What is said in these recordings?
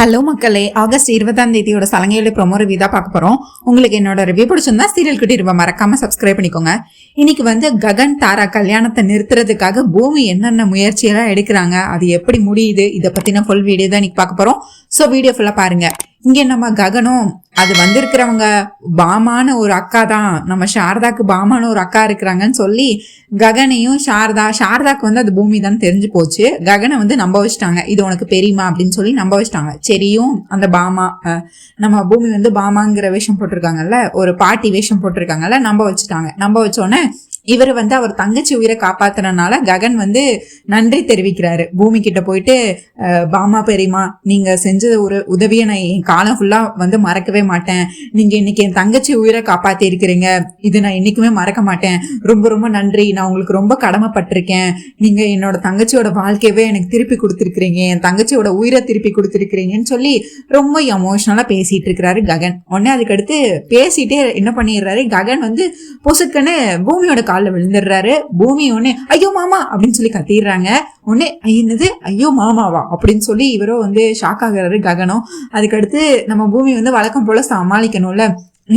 Hello மக்களே, August 20ஆம் தேதியோட சலங்கையோட promo review தான் பார்க்க போறோம். உங்களுக்கு என்னோட ரிவ்யூ பிடிச்சிருந்தா சீரியல் கிட்ட இருப்ப மறக்காம சப்ஸ்கிரைப் பண்ணிக்கோங்க. இன்னைக்கு ககன் தாரா கல்யாணத்தை நிறுத்துறதுக்காக பூமி என்னென்ன முயற்சியெல்லாம் எடுக்கிறாங்க, அது எப்படி முடியுது, இதை பத்தின ஃபுல் வீடியோ தான் இன்னைக்கு பார்க்க போறோம். ஸோ வீடியோ ஃபுல்லா பாருங்க. இங்க நம்ம ககனும் அது வந்திருக்கிறவங்க பாமான ஒரு அக்கா தான், நம்ம சாரதாக்கு பாமான ஒரு அக்கா இருக்கிறாங்கன்னு சொல்லி ககனையும் சாரதாக்கு அது பூமி தான் தெரிஞ்சு போச்சு. ககனை நம்ப வச்சிட்டாங்க, இது உனக்கு பெரியமா அப்படின்னு சொல்லி நம்ப வச்சிட்டாங்க. சரியும் அந்த பாமா நம்ம பூமி பாமாங்கிற வேஷம் போட்டிருக்காங்கல்ல, ஒரு பாட்டி வேஷம் போட்டிருக்காங்கல்ல, நம்ப வச்சுட்டாங்க. நம்ப வச்சோடனே இவர் அவர் தங்கச்சி உயிரை காப்பாத்துறதுனால ககன் நன்றி தெரிவிக்கிறாரு. பூமி கிட்ட போயிட்டு, பாமா பெரியமா நீங்க செஞ்ச ஒரு உதவியை நான் என் காலம் ஃபுல்லா மறக்கவே மாட்டேன். நீங்க இன்னைக்கு என் தங்கச்சி உயிரை காப்பாத்தி இருக்கிறீங்க, இது நான் என்னைக்குமே மறக்க மாட்டேன். ரொம்ப ரொம்ப நன்றி, நான் உங்களுக்கு ரொம்ப கடமைப்பட்டிருக்கேன். நீங்க என்னோட தங்கச்சியோட வாழ்க்கையவே எனக்கு திருப்பி கொடுத்துருக்கிறீங்க, என் தங்கச்சியோட உயிரை திருப்பி கொடுத்துருக்கிறீங்கன்னு சொல்லி ரொம்ப எமோஷனலா பேசிட்டு இருக்கிறாரு ககன். உடனே அதுக்கடுத்து பேசிட்டே என்ன பண்ணிடுறாரு ககன், பொசுக்குன்னு பூமியோட காலில் விழுந்துடுறாரு. பூமி உடனே ஐயோ மாமா அப்படின்னு சொல்லி கத்திடுறாங்க. உடனே என்னது ஐயோ மாமாவா அப்படின்னு சொல்லி இவரோ ஷாக் ஆகுறாரு ககனும். அதுக்கடுத்து நம்ம பூமி வழக்கம் போல சமாளிக்கணும்ல,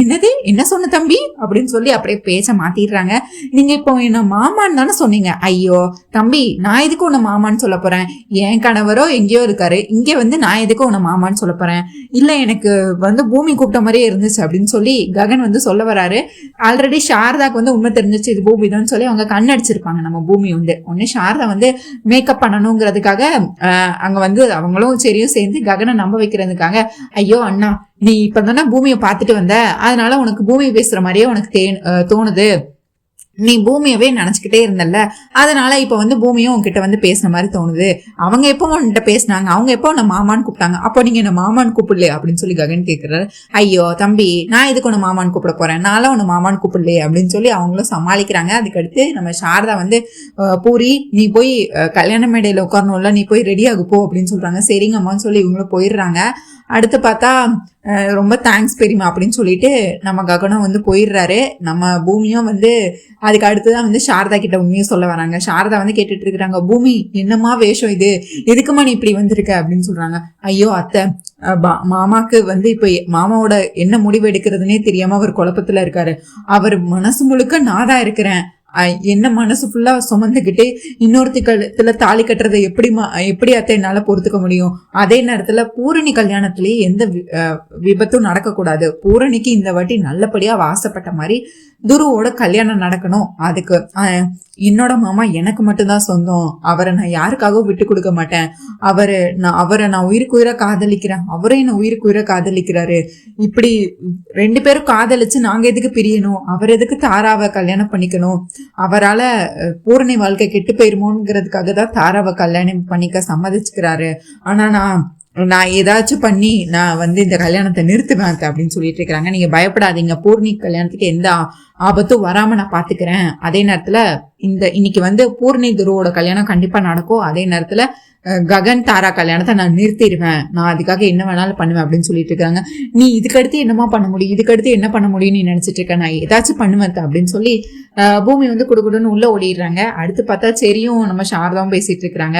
என்னது என்ன சொன்ன தம்பி அப்படின்னு சொல்லி அப்படியே பேச்ச மாத்திடுறாங்க. நீங்க இப்போ என்ன மாமான்னு தானே சொன்னீங்க. ஐயோ தம்பி, நான் எதுக்கு உன்னை மாமான்னு சொல்ல போறேன், என் கணவரோ எங்கேயோ இருக்காரு, இங்க நான் எதுக்கு உன்னை மாமான்னு சொல்ல போறேன், இல்ல எனக்கு பூமி கூப்பிட்ட மாதிரியே இருந்துச்சு அப்படின்னு சொல்லி ககன் சொல்ல வராரு. ஆல்ரெடி சாரதாக்கு உண்மை தெரிஞ்சிச்சு இது பூமி தான் சொல்லி அவங்க கண்ணடிச்சிருப்பாங்க. நம்ம பூமி ஒன்னு சாரதா மேக்கப் பண்ணணுங்கிறதுக்காக அங்க அவங்களும் சரியும் சேர்ந்து ககனை நம்ப வைக்கிறதுக்காக, ஐயோ அண்ணா நீ இப்பதானே பூமியை பார்த்துட்டு வந்த, அதனால உனக்கு பூமி பேசுற மாதிரியே உனக்கு தோணுது, நீ பூமியவே நினைச்சுக்கிட்டே இருந்தல்ல, அதனால இப்ப பூமியும் உங்ககிட்ட பேசுன மாதிரி தோணுது. அவங்க எப்போ உன்கிட்ட பேசினாங்க, அவங்க எப்போ உன்னை மாமான்னு கூப்பிட்டாங்க, அப்போ நீங்க என்ன மாமான்னு கூப்பிடலையே அப்படின்னு சொல்லி ககன் கேட்கிறாரு. ஐயோ தம்பி, நான் எதுக்கு உன்னை மாமான்னு கூப்பிட போறேன், நானும் உன்னை மாமான்னு கூப்பிடலையே அப்படின்னு சொல்லி அவங்களும் சமாளிக்கிறாங்க. அதுக்கடுத்து நம்ம சாரதா பூரி நீ போய் கல்யாண மேடையில உட்காரணும்ல, நீ போய் ரெடி ஆகு போ அப்படின்னு சொல்றாங்க. சரிங்கம்மான்னு சொல்லி இவங்களும் போயிடுறாங்க. அடுத்து பார்த்தா ரொம்ப தேங்க்ஸ் பெரியமா அப்படின்னு சொல்லிட்டு நம்ம ககனம் போயிடுறாரு. நம்ம பூமியும் அதுக்கு அடுத்துதான் சாரதா கிட்ட உண்மையும் சொல்ல வராங்க. சாரதா கேட்டுட்டு இருக்கிறாங்க, பூமி என்னம்மா வேஷம் இது, எதுக்குமா நீ இப்படி வந்திருக்க அப்படின்னு சொல்றாங்க. ஐயோ அத்தை, மாமாக்கு இப்ப மாமாவோட என்ன முடிவு எடுக்கிறதுனே தெரியாம அவர் குழப்பத்துல இருக்காரு. அவர் மனசு முழுக்க நான் தான் இருக்கிறேன், என்ன மனசு ஃபுல்லா சுமந்துக்கிட்டே இன்னொருத்தி கழுத்துல தாலி கட்டுறதை எப்படி அத்தை என்னால பொறுத்துக்க முடியும். அதே நேரத்துல பூரணி கல்யாணத்திலேயே எந்த விபத்தும் நடக்கக்கூடாது. பூரணிக்கு இந்த வாட்டி நல்லபடியா ஆசைப்பட்ட மாதிரி துருவோட கல்யாணம் நடக்கணும். அதுக்கு என்னோட மாமா எனக்கு மட்டும்தான் சொந்தம், அவரை நான் யாருக்காகவும் விட்டு கொடுக்க மாட்டேன். அவரை நான் உயிருக்கு உயிரை காதலிக்கிறேன், அவரே என்ன உயிருக்கு உயிரை காதலிக்கிறாரு. இப்படி ரெண்டு பேரும் காதலிச்சு நாங்க எதுக்கு பிரியணும், அவர் எதுக்கு தாராவை கல்யாணம் பண்ணிக்கணும், அவரால பூரணி வாழ்க்கை கெட்டு போயிருமோங்கிறதுக்காக தான் தாராவை கல்யாணம் பண்ணிக்க சம்மதிச்சுக்கிறாரு. ஆனா நான் ஏதாச்சும் பண்ணி நான் இந்த கல்யாணத்தை நிறுத்துவேன் அப்படின்னு சொல்லிட்டு இருக்கிறாங்க. நீங்க பயப்படாதீங்க, பூர்ணி கல்யாணத்துக்கு எந்த ஆபத்தும் வராம நான் பாத்துக்கிறேன். அதே நேரத்துல இன்னைக்கு பூர்ணி துருவோட கல்யாணம் கண்டிப்பா நடக்கும். அதே நேரத்துல ககன் தாரா கல்யாணத்தை நான் நிறுத்திடுவேன், நான் அதுக்காக என்ன வேணாலும் பண்ணுவேன் அப்படின்னு சொல்லிட்டு இருக்காங்க. நீ இதுக்கடுத்து என்னமா பண்ண முடியும், இதுக்கடுத்து என்ன பண்ண முடியும்னு நீ நினைச்சிட்டு இருக்க, நான் ஏதாச்சும் பண்ணுவேன் அப்படின்னு சொல்லி பூமி குடுக்குடுன்னு உள்ள ஓடிடுறாங்க. அடுத்து பார்த்தா சரியும் நம்ம சாரதாவும் பேசிட்டு இருக்கிறாங்க.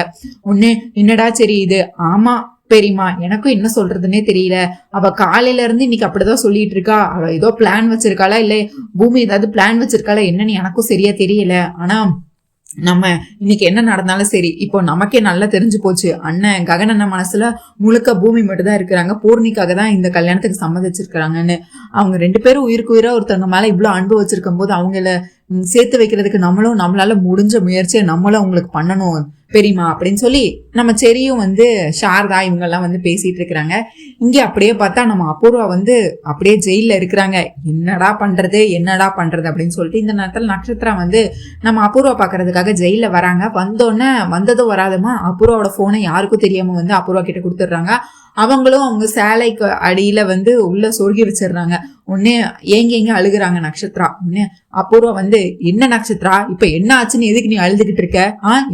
ஒண்ணு என்னடா சரி இது, ஆமா பெரியமா எனக்கும் என்ன சொல்றதுன்னே தெரியல, அவ காலையில இருந்து இன்னைக்கு அப்படிதான் சொல்லிட்டு இருக்கா, அவ ஏதோ பிளான் வச்சிருக்காளா இல்ல பூமி ஏதாவது பிளான் வச்சிருக்காளா என்னன்னு எனக்கும் சரியா தெரியல. ஆனா நம்ம இன்னைக்கு என்ன நடந்தாலும் சரி, இப்போ நமக்கே நல்லா தெரிஞ்சு போச்சு, அண்ணன் ககன் அண்ணன் மனசுல முழுக்க பூமி மட்டும் தான் இருக்கிறாங்க, பூர்ணிக்காக தான் இந்த கல்யாணத்துக்கு சம்மதிச்சிருக்கிறாங்கன்னு. அவங்க ரெண்டு பேரும் உயிருக்கு உயிரா ஒருத்தவங்க மேல இவ்வளவு அன்பு வச்சிருக்கும் போது அவங்கள சேர்த்து வைக்கிறதுக்கு நம்மளால முடிஞ்ச முயற்சியை நம்மளும் அவங்களுக்கு பண்ணணும் பெரியமா அப்படின்னு சொல்லி நம்ம சரியும் சாரதா இவங்கெல்லாம் பேசிட்டு இருக்கிறாங்க. இங்க அப்படியே பார்த்தா நம்ம அபூர்வா அப்படியே ஜெயில இருக்கிறாங்க. என்னடா பண்றது அப்படின்னு சொல்லிட்டு இந்த நேரத்துல நட்சத்திரா நம்ம அபூர்வா பாக்குறதுக்காக ஜெயில வராங்க. வந்தோடனே வந்ததும் வராதமா அபூர்வாவோட போனை யாருக்கும் தெரியாம அபூர்வா கிட்ட கொடுத்துடுறாங்க. அவங்களும் அவங்க சேலைக்கு அடியில உள்ள சொருகி வச்சிடுறாங்க. உடனே ஏங்க அழுகுறாங்க நட்சத்திரா. உடனே அபூர்வா வந்து, என்ன நட்சத்திரா இப்ப என்ன ஆச்சுன்னு எதுக்கு நீ அழுதுகிட்டு இருக்க?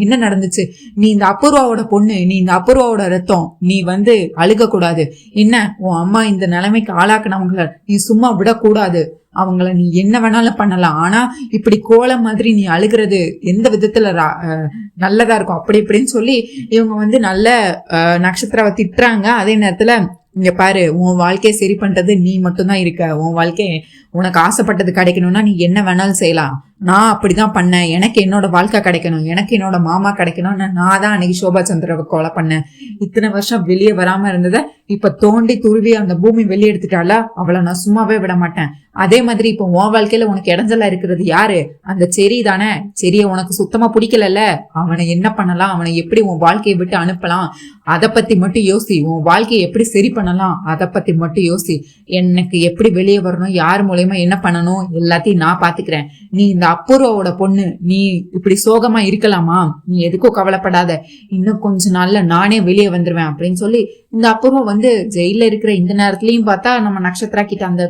என்ன நடந்துச்சு? நீ இந்த அபூர்வாவோட பொண்ணு, நீ இந்த அபூர்வாவோட ரத்தம், நீ வந்து அழுக கூடாது. என்ன உன் அம்மா இந்த நிலைமைக்கு ஆளாக்குனவங்கள நீ சும்மா விடக்கூடாது. அவங்கள நீ என்ன வேணாலும் பண்ணலாம். ஆனா இப்படி கோலம் மாதிரி நீ அழுகிறது எந்த விதத்துல நல்லதா இருக்கும் அப்படி இப்படின்னு சொல்லி இவங்க வந்து நல்ல நட்சத்திராவை திட்டுறாங்க. அதே நேரத்துல இங்க பாரு, உன் வாழ்க்கையை சரி பண்றது நீ மட்டும்தான் இருக்க. உன் வாழ்க்கை உனக்கு ஆசைப்பட்டது கிடைக்கணும்னா நீ என்ன வேணாலும் செய்யலாம். நான் அப்படிதான் பண்ணேன். எனக்கு என்னோட வாழ்க்கை கிடைக்கணும், எனக்கு என்னோட மாமா கிடைக்கணும். நான் தான் அன்னைக்கு சோபா சந்திராவை கொலை பண்ணேன். இத்தனை வருஷம் வெளியே வராம இருந்தத இப்ப தோண்டி துருவி அந்த பூமி வெளியே எடுத்துட்டால, அவளை நான் சும்மாவே விட மாட்டேன். அதே மாதிரி இப்ப உன் வாழ்க்கையில உனக்கு இடைஞ்சலா இருக்கிறது யாரு? அந்த செரி தானே. செரிய உனக்கு சுத்தமா பிடிக்கலல்ல, அவனை என்ன பண்ணலாம், அவனை எப்படி உன் வாழ்க்கையை விட்டு அனுப்பலாம், அதை பத்தி மட்டும் யோசி. உன் வாழ்க்கையை எப்படி சரி பண்ணலாம் அதை பத்தி மட்டும் யோசி. எனக்கு எப்படி வெளியே வரணும், யார் மூலயமா என்ன பண்ணணும் எல்லாத்தையும் நான் பாத்துக்கிறேன். நீ இந்த அபூர்வாவோட பொண்ணு, நீ இப்படி சோகமா இருக்கலாமா? நீ எதுக்கும் கவலைப்படாத, இன்னும் கொஞ்ச நாள்ல நானே வெளியே வந்துருவேன் அப்படின்னு சொல்லி இந்த அபூர்வா வந்து ஜெயில இருக்கிற இந்த நேரத்துலயும் பார்த்தா நம்ம நட்சத்திரா கிட்ட அந்த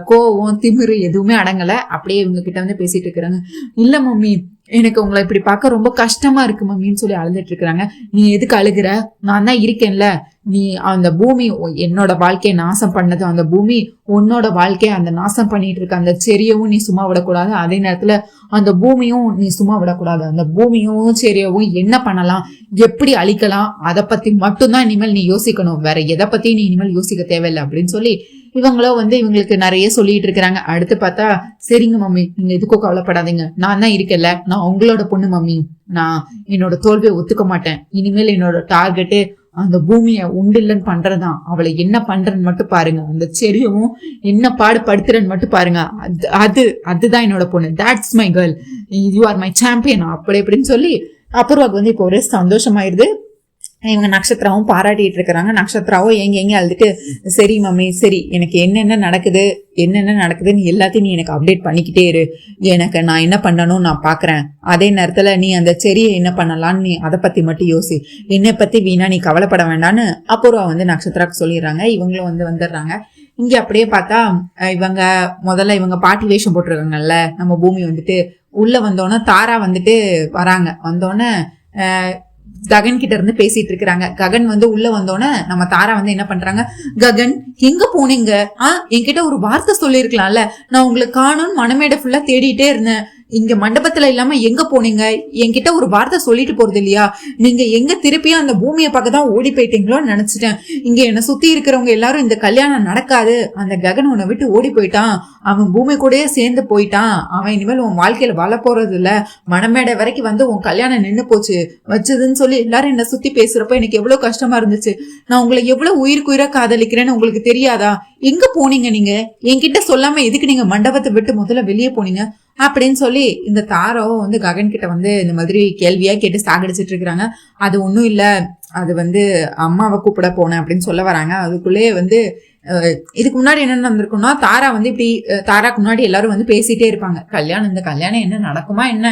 கோவம் திமிரு எதுவுமே அடங்கல. அப்படியே இவங்க கிட்ட வந்து பேசிட்டு இருக்கிறாங்க. இல்ல மம்மி, எனக்கு உங்களை இப்படி பார்க்க ரொம்ப கஷ்டமா இருக்கு மம்மின்னு சொல்லி அழுதுட்டு இருக்கிறாங்க. நீ எதுக்கு அழுகுற? நான் தான் இருக்கேன்ல. நீ அந்த பூமி என்னோட வாழ்க்கையை நாசம் பண்ணது, அந்த பூமி உன்னோட வாழ்க்கையை அந்த நாசம் பண்ணிட்டு இருக்க அந்த செரியவும் நீ சும்மா விடக்கூடாது. அதே நேரத்துல அந்த பூமியும் நீ சும்மா விடக்கூடாது. அந்த பூமியும் செரியவும் என்ன பண்ணலாம், எப்படி அழிக்கலாம், அதை பத்தி மட்டும்தான் இனிமேல் நீ யோசிக்கணும். வேற எதை பத்தியும் நீ இனிமேல் யோசிக்க தேவையில்லை அப்படின்னு சொல்லி இவங்களோ வந்து இவங்களுக்கு நிறைய சொல்லிட்டு இருக்கிறாங்க. அடுத்து பார்த்தா, சரிங்க மம்மி, நீங்க எதுக்கும் கவலைப்படாதீங்க, நான் தான் இருக்கேன்ல, நான் உங்களோட பொண்ணு மம்மி, நான் என்னோட தோல்வியை ஒத்துக்க மாட்டேன். இனிமேல் என்னோட டார்கெட்டு அந்த பூமியை உண்டில்லன்னு பண்றதுதான். அவளை என்ன பண்றன்னு மட்டும் பாருங்க, அந்த செடியவும் என்ன பாடுபடுத்துறன்னு மட்டும் பாருங்க. அதுதான் என்னோட பொண்ணு. That's my girl, you are my champion அப்படி அப்படின்னு சொல்லி அபூர்வாக்கு வந்து இப்போ ஒரே சந்தோஷமாயிருது. இவங்க நட்சத்திராவும் பாராட்டிட்டு இருக்கிறாங்க. நட்சத்திராவும் எங்க அழுதுட்டு, சரி மம்மி, சரி, எனக்கு என்னென்ன நடக்குதுன்னு எல்லாத்தையும் நீ எனக்கு அப்டேட் பண்ணிக்கிட்டே இரு. எனக்கு நான் என்ன பண்ணணும் நான் பாக்குறேன். அதே நேரத்துல நீ அந்த செடியை என்ன பண்ணலான்னு நீ அதை பத்தி மட்டும் யோசி. என்னை பத்தி வீணா நீ கவலைப்பட வேண்டான்னு அபூர்வா வந்து நட்சத்திராக்கு சொல்லிடுறாங்க. இவங்களும் வந்து வந்துடுறாங்க. இங்க அப்படியே பார்த்தா இவங்க முதல்ல இவங்க பாட்டி வேஷம் போட்டிருக்காங்கல்ல, நம்ம பூமி வந்துட்டு உள்ள வந்தோன்னே தாரா வந்துட்டு வராங்க. வந்தோடனே ககன் கிட்ட இருந்து பேசிட்டு இருக்கிறாங்க. ககன் வந்து உள்ள வந்தோன்னே நம்ம தாரா வந்து என்ன பண்றாங்க, ககன் எங்க போனீங்க? என்கிட்ட ஒரு வார்த்தை சொல்லிருக்கலாம்ல, நான் உங்களுக்கு காணும்னு மனமேடை ஃபுல்லா தேடிட்டே இருந்தேன். இங்க மண்டபத்துல இல்லாம எங்க போனீங்க? என்கிட்ட ஒரு வார்த்தை சொல்லிட்டு போறது இல்லையா? நீங்க எங்க திருப்பியும் அந்த பூமியை பக்கத்தான் ஓடி போயிட்டீங்களோன்னு நினைச்சிட்டேன். இங்க என்ன சுத்தி இருக்கிறவங்க எல்லாரும் இந்த கல்யாணம் நடக்காது, அந்த ககன் உன்னை விட்டு ஓடி போயிட்டான், அவன் பூமி கூடயே சேர்ந்து போயிட்டான், அவன் இனிமேல் உன் வாழ்க்கையில வாழ போறது இல்ல, மணமேடை வரைக்கும் வந்து உன் கல்யாணம் நின்னு போச்சு வச்சதுன்னு சொல்லி எல்லாரும் என்ன சுத்தி பேசுறப்ப எனக்கு எவ்வளவு கஷ்டமா இருந்துச்சு. நான் உங்களை எவ்வளவு உயிர்க்குயிரா காதலிக்கிறேன்னு உங்களுக்கு தெரியாதா? எங்க போனீங்க நீங்க? என்கிட்ட சொல்லாம எதுக்கு நீங்க மண்டபத்தை விட்டு முதல்ல வெளியே போனீங்க அப்படின்னு சொல்லி இந்த தாரோ வந்து ககன் கிட்ட வந்து இந்த மாதிரி கேள்வியா கேட்டு சாகடிச்சிட்டு இருக்கிறாங்க. அது ஒண்ணும் இல்ல, அது வந்து அம்மாவை கூப்பிட போனேன் அப்படின்னு சொல்ல வராங்க. அதுக்குள்ளேயே வந்து இதுக்கு முன்னாடி என்ன நடந்திருக்கும்னா, தாரா வந்து இப்படி தாராக்கு முன்னாடி எல்லாரும் வந்து பேசிட்டே இருப்பாங்க, இந்த கல்யாணம் என்ன நடக்குமா என்ன,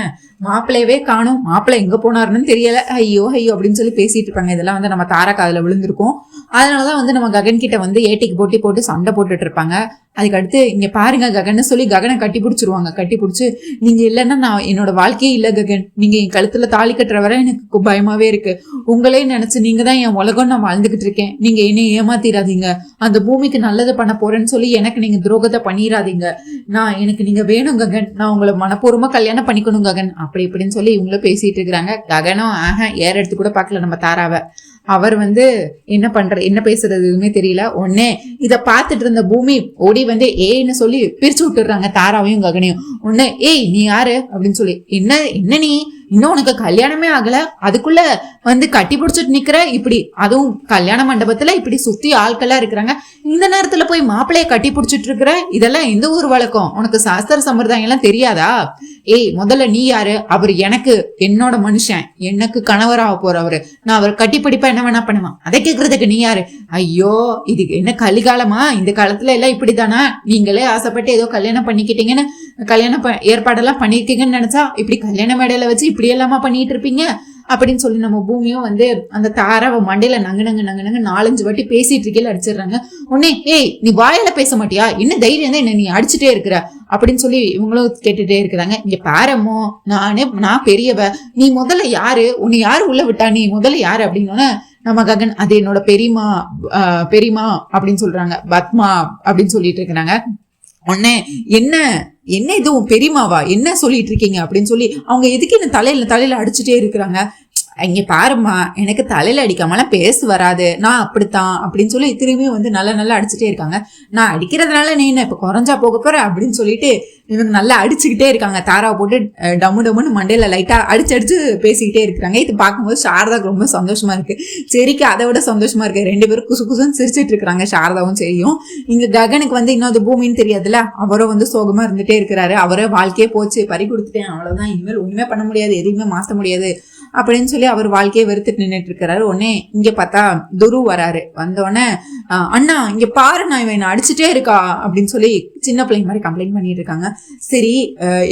மாப்பிள்ளையவே காணும், மாப்பிள்ளை எங்க போனாருன்னு தெரியல, ஐயோ அப்படின்னு சொல்லி பேசிட்டு இருப்பாங்க. இதெல்லாம் வந்து நம்ம தாரா காதுல விழுந்திருக்கும். அதனாலதான் வந்து நம்ம ககன் கிட்ட வந்து ஏட்டிக்கு போட்டு சண்டை போட்டுட்டு இருப்பாங்க. அதுக்கு அடுத்து இங்க பாருங்க ககன்னு சொல்லி ககனை கட்டி பிடிச்சிருவாங்க. கட்டி பிடிச்சு, நீங்க இல்லைன்னா நான் என்னோட வாழ்க்கையே இல்ல ககன், நீங்க என் கழுத்துல தாலி கட்டுற வரை எனக்கு பயமாவே இருக்கு, உங்களே நினைச்சு நீங்க தான் என் உலகம், நான் வாழ்ந்துகிட்டு இருக்கேன், நீங்க என்னை ஏமாத்திராதீங்க, அந்த பூமிக்கு நல்லது பண்ண போறேன்னு சொல்லி எனக்கு நீங்க துரோகத்தை பண்ணிடாதீங்க, எனக்கு நீங்க வேணும் ககன், நான் உங்களை மனப்பூர்வமா கல்யாணம் பண்ணிக்கணும் ககன் அப்படி இப்படின்னு சொல்லி இவங்களும் பேசிட்டு இருக்கிறாங்க. ககனும் ஏற எடுத்து கூட பாக்கல நம்ம தாராவை. அவர் வந்து என்ன பேசுறது எதுவுமே தெரியல. உடனே இத பாத்துட்டு இருந்த பூமி ஓடி வந்து ஏன்னு சொல்லி பிரிச்சு விட்டுறாங்க தாராவையும் ககனையும். உடனே ஏய் நீ யாரு அப்படின்னு சொல்லி, என்ன நீ இன்னும் உனக்கு கல்யாணமே ஆகல, அதுக்குள்ள வந்து கட்டி பிடிச்சிட்டு நிக்கிற, இப்படி அதுவும் கல்யாண மண்டபத்துல இப்படி சுத்தி ஆட்களா இருக்கிறாங்க, இந்த நேரத்துல போய் மாப்பிள்ளைய கட்டி பிடிச்சிட்டு இருக்கிற, இதெல்லாம் எந்த ஊர் வழக்கம், உனக்கு சாஸ்திர சம்பிரதாயம் எல்லாம் தெரியாதா? ஏய் முதல்ல நீ யாரு? அவர் எனக்கு என்னோட மனுஷன், எனக்கு கணவராக போறவரு, நான் அவர் கட்டி பிடிப்பா என்ன வேணா பண்ணுவான், அதை கேக்குறதுக்கு நீ யாரு? ஐயோ இது என்ன கலிகாலமா? இந்த காலத்துல எல்லாம் இப்படித்தானா? நீங்களே ஆசைப்பட்டு ஏதோ கல்யாணம் பண்ணிக்கிட்டீங்கன்னு கல்யாண ஏற்பாடெல்லாம் பண்ணிருக்கீங்கன்னு நினைச்சா இப்படி கல்யாண மேடையில வச்சு இப்படி எல்லாமா பண்ணிட்டு இருப்பீங்க அப்படின்னு சொல்லி நம்ம பூமியும் வந்து அந்த தாராவை மண்டையில நங்கு 4-5 வாட்டி பேசிட்டு இருக்கே அடிச்சிடுறாங்க. உடனே ஏய் நீ வாயால பேச மாட்டியா, என்ன தைரியம் தான் என்ன நீ அடிச்சுட்டே இருக்கிற அப்படின்னு சொல்லி இவங்களும் கேட்டுட்டே இருக்கிறாங்க. இங்க பாரமோ, நான் பெரியவ, நீ முதல்ல யாரு, உன்னை யாரு உள்ள விட்டா, நீ முதல்ல யாரு அப்படின்னோன்னு நம்ம ககன் அது என்னோட பெரியமா அப்படின்னு சொல்றாங்க. பத்மா அப்படின்னு சொல்லிட்டு இருக்கிறாங்க. உடனே என்ன இது பெரியமாவா, என்ன சொல்லிட்டு இருக்கீங்க அப்படின்னு சொல்லி அவங்க எதுக்கு என்ன தலையில அடிச்சுட்டே இருக்கிறாங்க. இங்க பாருமா, எனக்கு தலையில அடிக்காமலாம் பேச வராது, நான் அப்படித்தான் அப்படின்னு சொல்லி திரும்பியும் வந்து நல்லா அடிச்சுட்டே இருக்காங்க. நான் அடிக்கிறதுனால நீ என்ன இப்ப குறைஞ்சா போக போற அப்படின்னு சொல்லிட்டு இவங்க நல்லா அடிச்சுக்கிட்டே இருக்காங்க. தாராவை போட்டு டம்முன்னு மண்டையில லைட்டா அடிச்சு பேசிக்கிட்டே இருக்கிறாங்க. இது பார்க்கும்போது சாரதாக்கு ரொம்ப சந்தோஷமா இருக்கு. சரிக்கு அதை விட சந்தோஷமா இருக்கு. 2 பேரும் குசுன்னு சிரிச்சிட்டு இருக்கிறாங்க. சாரதாவும் சரியும். இங்க ககனுக்கு வந்து இன்னொரு பூமின்னு தெரியாதுல்ல, அவரும் வந்து சோகமா இருந்துட்டே இருக்கிறாரு. அவரே வாழ்க்கையே போச்சு, பறி கொடுத்துட்டேன், அவ்வளவுதான், இனிமேல் ஒண்ணுமே பண்ண முடியாது, எதுவுமே மாற்ற முடியாது அப்படின்னு சொல்லி அவர் வாழ்க்கையை வெறுத்துட்டு நின்றுட்டு இருக்கிறாரு. உடனே இங்க பார்த்தா துரு வராரு. வந்தோடனே அண்ணா இங்க பாரு, நான் இவன் அடிச்சுட்டே இருக்கா அப்படின்னு சொல்லி சின்ன பிள்ளைங்க மாதிரி கம்ப்ளைண்ட் பண்ணிட்டு இருக்காங்க. சரி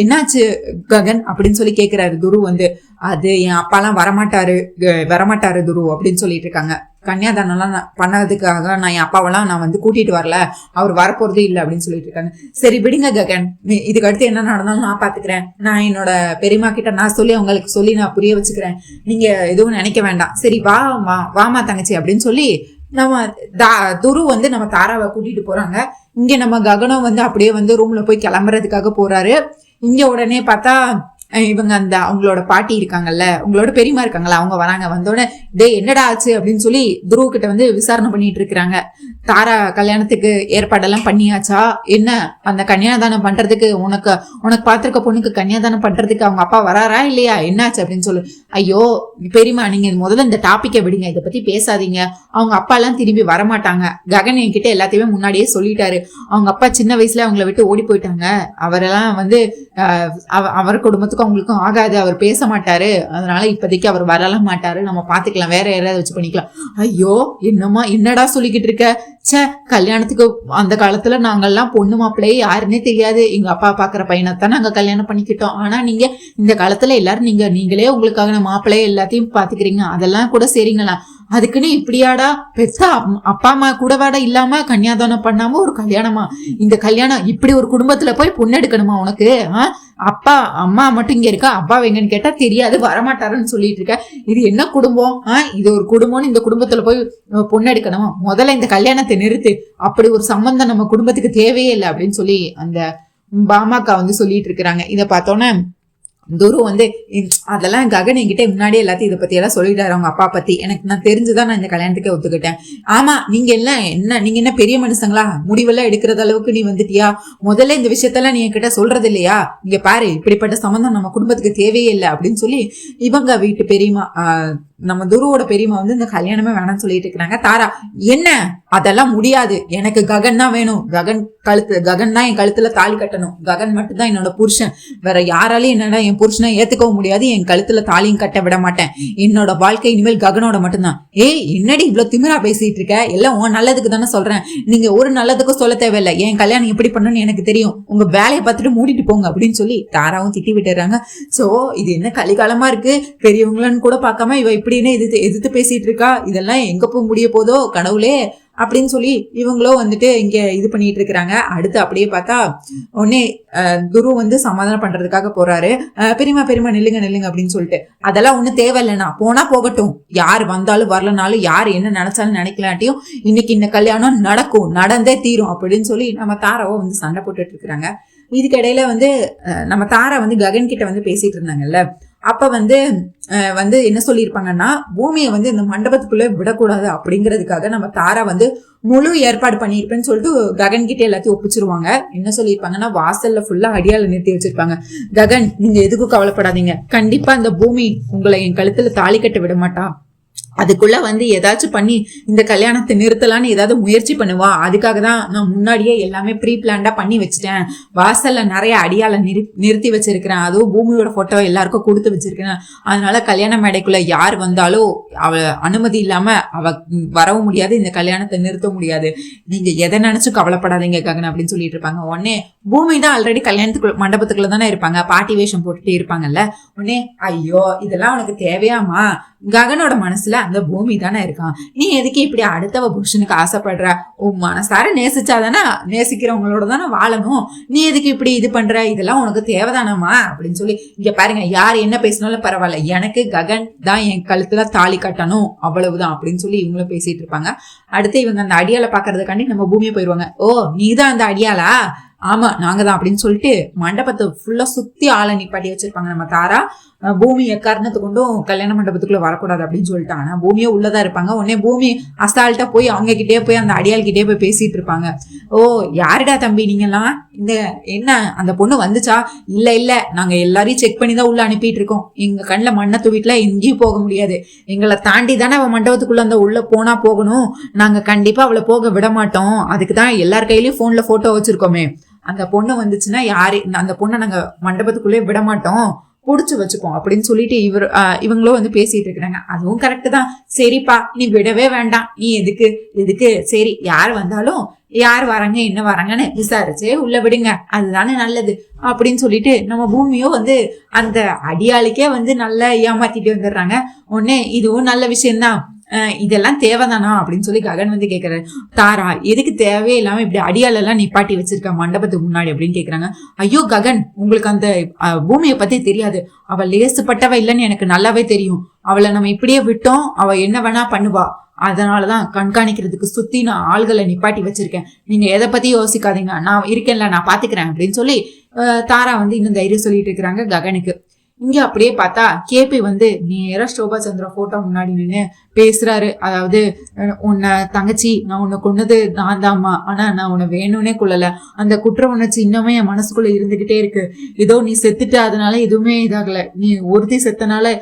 என்னாச்சு ககன் அப்படின்னு சொல்லி கேக்குறாரு துரு வந்து. அது என் அப்பாலாம் வரமாட்டாரு துரு அப்படின்னு சொல்லிட்டு இருக்காங்க. கன்னியாதானம்லாம் பண்ணதுக்காக நான் என் அப்பாவெல்லாம் நான் வந்து கூட்டிட்டு வரல, அவர் வரப்போறதே இல்லை அப்படின்னு சொல்லிட்டு இருக்காங்க. சரி விடுங்க ககன், இதுக்கு அடுத்து என்ன நடந்தாலும் நான் பாத்துக்கிறேன், நான் என்னோட பெரியமா கிட்ட நான் சொல்லி அவங்களுக்கு சொல்லி நான் புரிய வச்சுக்கிறேன், நீங்க எதுவும் நினைக்க வேண்டாம், சரி வாமா தங்கச்சி அப்படின்னு சொல்லி நம்ம துரு வந்து நம்ம தாராவை கூட்டிட்டு போறாங்க. இங்க நம்ம ககனம் வந்து அப்படியே வந்து ரூம்ல போய் கிளம்புறதுக்காக போறாரு. இங்க உடனே பார்த்தா இவங்க அந்த அவங்களோட பாட்டி இருக்காங்கல்ல, உங்களோட பெரியமா இருக்காங்கல்ல, அவங்க வராங்க. வந்தோடனே டே என்னடா ஆச்சு அப்படின்னு சொல்லி துருவ கிட்ட வந்து விசாரணை பண்ணிட்டு இருக்கிறாங்க. தாரா கல்யாணத்துக்கு ஏற்பாடெல்லாம் பண்ணியாச்சா, என்ன அந்த கன்னியாதானம் பண்றதுக்கு உனக்கு பாத்திருக்க பொண்ணுக்கு கன்னியாதானம் பண்றதுக்கு அவங்க அப்பா வராரா இல்லையா, என்னாச்சு அப்படின்னு சொல்லு. ஐயோ பெரியமா, நீங்க முதல்ல இந்த டாபிக்கை விடுங்க, இதை பத்தி பேசாதீங்க, அவங்க அப்பா எல்லாம் திரும்பி வரமாட்டாங்க. ககன் என்கிட்ட எல்லாத்தையுமே முன்னாடியே சொல்லிட்டாரு. அவங்க அப்பா சின்ன வயசுல அவங்கள விட்டு ஓடி போயிட்டாங்க. அவரெல்லாம் வந்து அவர் குடும்பத்துக்கும் அவங்களுக்கும் ஆகாது, அவர் பேச மாட்டாரு, அதனால இப்போதைக்கு அவர் வரலாம் மாட்டாரு, நம்ம பாத்துக்கலாம், வேற யாராவது வச்சு பண்ணிக்கலாம். ஐயோ என்னடா சொல்லிக்கிட்டு இருக்க, சே கல்யாணத்துக்கு அந்த காலத்துல நாங்கெல்லாம் பொண்ணு மாப்பிள்ளையே யாருன்னே தெரியாது, எங்க அப்பா பாக்குற பையனைத்தான் நாங்க கல்யாணம் பண்ணிக்கிட்டோம். ஆனா நீங்க இந்த காலத்துல எல்லாரும் நீங்களே உங்களுக்காக மாப்பிள்ளைய எல்லாத்தையும் பாத்துக்கிறீங்க, அதெல்லாம் கூட சரிங்களா, அதுக்குன்னு இப்படியாடா பெருசா அப்பா அம்மா கூடவாடா இல்லாம கன்னியாதானம் பண்ணாம ஒரு கல்யாணமா, இந்த கல்யாணம் இப்படி ஒரு குடும்பத்துல போய் பொண்ணு எடுக்கணுமா உனக்கு, அப்பா அம்மா மட்டும் இங்க இருக்கா, அப்பா எங்கன்னு கேட்டா தெரியாது, வரமாட்டாருன்னு சொல்லிட்டு இருக்க, இது என்ன குடும்பம், இது ஒரு குடும்பம்னு இந்த குடும்பத்துல போய் பொண்ணு எடுக்கணுமா, முதல்ல இந்த கல்யாணத்தை நிறுத்து, அப்படி ஒரு சம்பந்தம் நம்ம குடும்பத்துக்கு தேவையே இல்லை அப்படின்னு சொல்லி அந்த பாமாக்கா வந்து சொல்லிட்டு இருக்கிறாங்க. இதை பார்த்தோன்னே துரு வந்து அதெல்லாம் ககன் என்கிட்ட முன்னாடியே எல்லாத்தையும் இதை பத்தி எல்லாம் சொல்லிட்டாரு, அவங்க அப்பா பத்தி எனக்கு நான் தெரிஞ்சுதான் நான் இந்த கல்யாணத்துக்கே ஒத்துக்கிட்டேன். ஆமா நீங்க என்ன பெரிய மனுஷங்களா, முடிவெல்லாம் எடுக்கிறது அளவுக்கு நீ வந்துட்டியா, முதல்ல இந்த விஷயத்தெல்லாம் நீ என்கிட்ட சொல்றது இல்லையா, இங்க பாரு இப்படிப்பட்ட சம்பந்தம் நம்ம குடும்பத்துக்கு தேவையே இல்லை அப்படின்னு சொல்லி இவங்க வீட்டு பெரியமா நம்ம துருவோட பெரியமா வந்து இந்த கல்யாணமே வேணாம்னு சொல்லிட்டு இருக்கிறாங்க. தாரா என்ன அதெல்லாம் முடியாது, எனக்கு ககன் தான் வேணும், ககன் தான் என் கழுத்துல தாலி கட்டணும், ககன் மட்டும் தான் என்னோட புருஷன், வேற யாராலையும் என்னடா என் புருஷனை ஏத்துக்கவும் முடியாது, என் கழுத்துல தாலியும் கட்ட விட மாட்டேன், என்னோட வாழ்க்கை இனிமேல் ககனோட மட்டும்தான். என்னடி இவ்வளவு திமிரா பேசிட்டு இருக்க, எல்லாம் உன் நல்லதுக்கு தானே சொல்றேன், நீங்க ஒரு நல்லதுக்கும் சொல்ல தேவையில்லை, என் கல்யாணம் எப்படி பண்ணணும்னு எனக்கு தெரியும், உங்க வேலையை பார்த்துட்டு மூடிட்டு போங்க அப்படின்னு சொல்லி தாராவும் திட்டி விட்டுறாங்க. சோ இது என்ன கலிகாலமா இருக்கு, பெரியவங்களன்னு கூட பார்க்காம இவ இப்படின்னு எதிர்த்து பேசிட்டு இருக்கா, இதெல்லாம் எங்க போய் முடிய போதோ கடவுளே அப்படின்னு சொல்லி இவங்களும் வந்துட்டு இங்க இது பண்ணிட்டு இருக்கிறாங்க. அடுத்து அப்படியே பார்த்தா உடனே குரு வந்து சமாதானம் பண்றதுக்காக போறாரு. பெரியமா நில்லுங்க அப்படின்னு சொல்லிட்டு, அதெல்லாம் ஒண்ணும் தேவையில்லைண்ணா, போனா போகட்டும், யார் வந்தாலும் வரலனாலும் யார் என்ன நினைச்சாலும் நினைக்கலாட்டியும் இன்னைக்கு இந்த கல்யாணம் நடக்கும், நடந்தே தீரும் அப்படின்னு சொல்லி நம்ம தாராவோ வந்து சண்டை போட்டுட்டு இருக்கிறாங்க. இதுக்கு இடையில வந்து நம்ம தாரா வந்து ககன் கிட்ட வந்து பேசிட்டு இருந்தாங்கல்ல, அப்ப வந்து என்ன சொல்லியிருப்பாங்கன்னா, பூமியை வந்து இந்த மண்டபத்துக்குள்ள விடக்கூடாது அப்படிங்கிறதுக்காக நம்ம தாரா வந்து முழு ஏற்பாடு பண்ணிருப்பேன்னு சொல்லிட்டு ககன் கிட்ட எல்லாத்தையும் ஒப்பிச்சிருவாங்க. என்ன சொல்லியிருப்பாங்கன்னா, வாசல்ல ஃபுல்லா அடியால நிறுத்தி வச்சிருப்பாங்க. ககன் நீங்க எதுக்கும் கவலைப்படாதீங்க, கண்டிப்பா இந்த பூமி உங்களை என் கழுத்துல தாலி கட்ட விட மாட்டா, அதுக்குள்ள வந்து ஏதாச்சும் பண்ணி இந்த கல்யாணத்தை நிறுத்தலான்னு ஏதாவது முயற்சி பண்ணுவா. அதுக்காக தான் நான் முன்னாடியே எல்லாமே ப்ரீ பிளான்டா பண்ணி வச்சுட்டேன். வாசல்ல நிறைய அடியால நிறுத்தி வச்சிருக்கிறேன். அதுவும் பூமியோட போட்டோ எல்லாருக்கும் கொடுத்து வச்சிருக்கேன். அதனால கல்யாண மேடைக்குள்ள யார் வந்தாலும் அவ அனுமதி இல்லாம அவ வரவும் முடியாது, இந்த கல்யாணத்தை நிறுத்த முடியாது. நீங்க எதை நினைச்சும் கவலைப்படாதீங்க ககன் அப்படின்னு சொல்லிட்டு இருப்பாங்க. உடனே பூமி தான் ஆல்ரெடி கல்யாணத்துக்கு மண்டபத்துக்குள்ள தானே இருப்பாங்க, பாட்டி வேஷம் போட்டுட்டு இருப்பாங்கல்ல. உடனே ஐயோ இதெல்லாம் உனக்கு தேவையாமா, ககனோட மனசுல அந்த பூமி தானே இருக்கான், நீ எதுக்கு இப்படி அடுத்தவ புருஷனுக்கு ஆசைப்படுற, உன் மனசார நேசிச்சாதானே நேசிக்கிறவங்களோட தானே வாழணும், நீ எதுக்கு இப்படி இது பண்ற, இதெல்லாம் உனக்கு தேவைதானமா அப்படின்னு சொல்லி. இங்க பாருங்க, யார் என்ன பேசினாலும் பரவாயில்ல, எனக்கு ககன் தான் என் கழுத்துல தாலி கட்டணும் அவ்வளவுதான் அப்படின்னு சொல்லி இவங்களும் பேசிட்டு இருப்பாங்க. அடுத்து இவங்க அந்த அடியால பாக்குறதுக்காண்டி நம்ம பூமியை போயிருவாங்க. ஓ நீதான் அந்த அடியாளா, ஆமா நாங்க தான் அப்படின்னு சொல்லிட்டு மண்டபத்தை ஃபுல்லா சுத்தி ஆளை நிப்பாட்டி வச்சிருப்பாங்க. நம்ம தாரா பூமி எக்காரணத்தை கொண்டும் கல்யாண மண்டபத்துக்குள்ள வரக்கூடாது அப்படின்னு சொல்லிட்டு, ஆனா பூமியே உள்ளதான் இருப்பாங்க. உடனே பூமி அசால்ட்டா போய் அவங்க கிட்டே போய் அந்த அடியாள் கிட்டே போய் பேசிட்டு இருப்பாங்க. ஓ யாருடா தம்பி நீங்கெல்லாம், இந்த என்ன அந்த பொண்ணு வந்துச்சா, இல்ல நாங்க எல்லாரையும் செக் பண்ணி தான் உள்ள அனுப்பிட்டு இருக்கோம், எங்க கண்ணில் மண்ணை தூவிட்டுல எங்கேயும் போக முடியாது, எங்களை தாண்டி தானே அவன் மண்டபத்துக்குள்ள அந்த உள்ள போனா போகணும், நாங்க கண்டிப்பா அவளை போக விட மாட்டோம், அதுக்குதான் எல்லார் கையிலயும் போன்ல போட்டோ வச்சிருக்கோமே, அந்த பொண்ணு வந்துச்சுன்னா யாரு அந்த பொண்ணை நாங்க மண்டபத்துக்குள்ளே விட மாட்டோம், புடிச்சு வச்சுப்போம் அப்படின்னு சொல்லிட்டு இவங்களும் வந்து பேசிட்டு இருக்கிறாங்க. அதுவும் கரெக்ட் தான், சரிப்பா நீ விடவே வேண்டாம், நீ எதுக்கு சரி யார் வந்தாலும் யார் வராங்க என்ன வராங்கன்னு விசாரிச்சு உள்ள விடுங்க, அதுதானே நல்லது அப்படின்னு சொல்லிட்டு நம்ம பூமியோ வந்து அந்த அடியாளுக்கே வந்து நல்லா ஏமாத்திட்டு வந்துடுறாங்க. உடனே இதுவும் நல்ல விஷயம்தான், இதெல்லாம் தேவைதானா அப்படின்னு சொல்லி ககன் வந்து கேட்கறாரு. தாரா எதுக்கு தேவையே இல்லாம இப்படி அடியால எல்லாம் நிப்பாட்டி வச்சிருக்க மண்டபத்துக்கு முன்னாடி அப்படின்னு கேக்குறாங்க. ஐயோ ககன் உங்களுக்கு அந்த பூமியை பத்தி தெரியாது, அவ லேசுப்பட்டவ இல்லைன்னு எனக்கு நல்லாவே தெரியும், அவளை நம்ம இப்படியே விட்டோம் அவ என்ன வேணா பண்ணுவா, அதனாலதான் கண்காணிக்கிறதுக்கு சுத்தி நான் ஆள்களை நிப்பாட்டி வச்சிருக்கேன், நீங்க எதை பத்தி யோசிக்காதீங்க, நான் இருக்கேன்ல நான் பாத்துக்கிறேன் அப்படின்னு சொல்லி தாரா வந்து இன்னும் தைரியம் சொல்லிட்டு இருக்கிறாங்க ககனுக்கு. இங்க அப்படியே பார்த்தா கேபி வந்து நேரா சோபா சந்திரா போட்டோ முன்னாடி நின்று பேசுறாரு. அதாவது உன்னை தங்கச்சி நான் உன்னை கொன்னது நான் தான்மா, ஆனா நான் உன்னை வேணும்னே கொள்ளல, அந்த குற்ற உணர்ச்சி இன்னுமே என் மனசுக்குள்ள இருந்துகிட்டே இருக்கு, ஏதோ நீ செத்துட்டு அதனால எதுவுமே இதாகல, நீ ஒருத்தி செத்தனால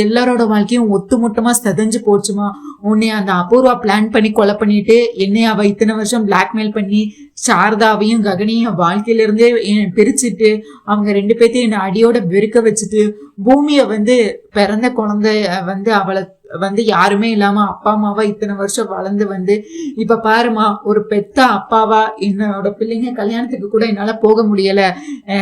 எல்லாரோட வாழ்க்கையும் ஒத்துமொட்டமா செதஞ்சு போச்சுமா, உன்னை அந்த அபூர்வா பிளான் பண்ணி கொலை பண்ணிட்டு என்னை அவ இத்தனை வருஷம் பிளாக்மெயில் பண்ணி சாரதாவையும் ககனையும் வாழ்க்கையில இருந்தே பிரிச்சுட்டு அவங்க ரெண்டு பேர்த்தையும் என்னை அடியோட வெறுக்க வச்சுட்டு பூமிய வந்து பிறந்த குழந்தை வந்து அவளை வந்து யாருமே இல்லாம அப்பா அம்மாவா இத்தனை வருஷம் வளர்ந்து வந்து இப்ப பாருமா ஒரு பெத்த அப்பாவா என்னோட பிள்ளைங்க கல்யாணத்துக்கு கூட என்னால போக முடியல,